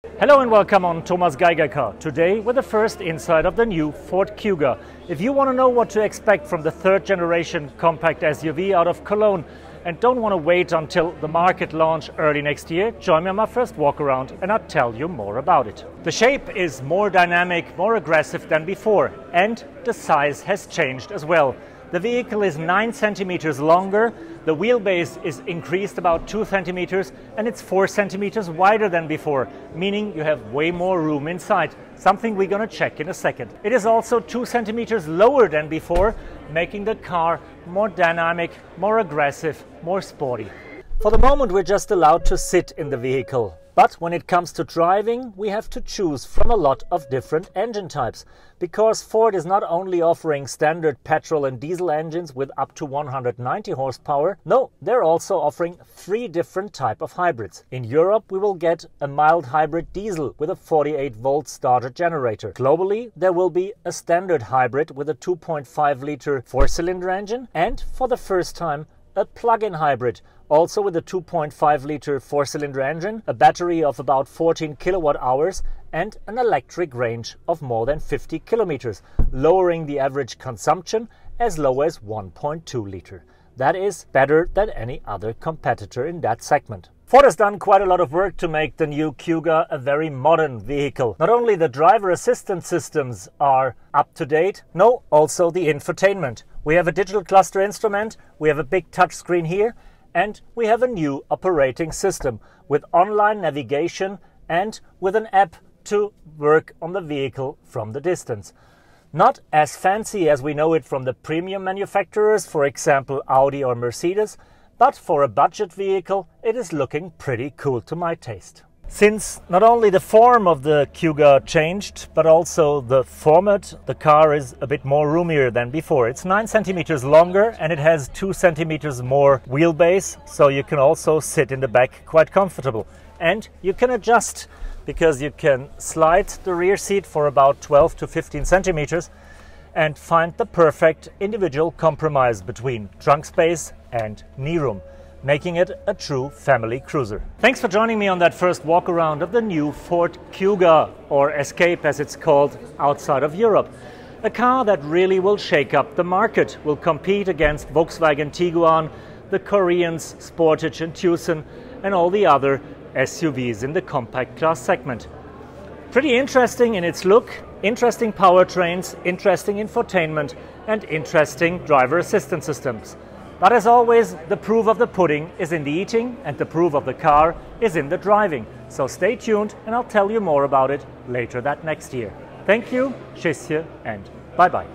Hello and welcome on Thomas Geiger Car. Today with the first insight of the new Ford Kuga. If you want to know what to expect from the third generation compact SUV out of Cologne and don't want to wait until the market launch early next year, join me on my first walk around and I'll tell you more about it. The shape is more dynamic, more aggressive than before, and the size has changed as well. The vehicle is 9 centimeters longer, the wheelbase is increased about 2 centimeters and it's 4 centimeters wider than before, meaning you have way more room inside, something we're gonna check in a second. It is also 2 centimeters lower than before, making the car more dynamic, more aggressive, more sporty. For the moment we're just allowed to sit in the vehicle. But when it comes to driving, we have to choose from a lot of different engine types, because Ford is not only offering standard petrol and diesel engines with up to 190 horsepower, no, they're also offering 3 different types of hybrids. In Europe, we will get a mild hybrid diesel with a 48-volt starter generator. Globally, there will be a standard hybrid with a 2.5-liter 4-cylinder engine, and for the first time, a plug-in hybrid, also with a 2.5-liter 4-cylinder engine, a battery of about 14 kilowatt hours and an electric range of more than 50 kilometers, lowering the average consumption as low as 1.2 liter. That is better than any other competitor in that segment. Ford has done quite a lot of work to make the new Kuga a very modern vehicle. Not only the driver assistance systems are up to date, no, also the infotainment. We have a digital cluster instrument, we have a big touchscreen here, and we have a new operating system with online navigation and with an app to work on the vehicle from the distance. Not as fancy as we know it from the premium manufacturers, for example Audi or Mercedes, but for a budget vehicle it is looking pretty cool to my taste. Since not only the form of the Kuga changed, but also the format, the car is a bit more roomier than before. It's 9 centimeters longer and it has 2 centimeters more wheelbase, so you can also sit in the back quite comfortable. And you can adjust, because you can slide the rear seat for about 12 to 15 centimeters and find the perfect individual compromise between trunk space and knee room, making it a true family cruiser. Thanks for joining me on that first walk around of the new Ford Kuga, or Escape as it's called outside of Europe. A car that really will shake up the market, will compete against Volkswagen Tiguan, the Koreans Sportage and Tucson, and all the other SUVs in the compact class segment. Pretty interesting in its look, interesting powertrains, interesting infotainment, and interesting driver assistance systems. But as always, the proof of the pudding is in the eating and the proof of the car is in the driving. So stay tuned and I'll tell you more about it later that next year. Thank you, tschüss and bye-bye.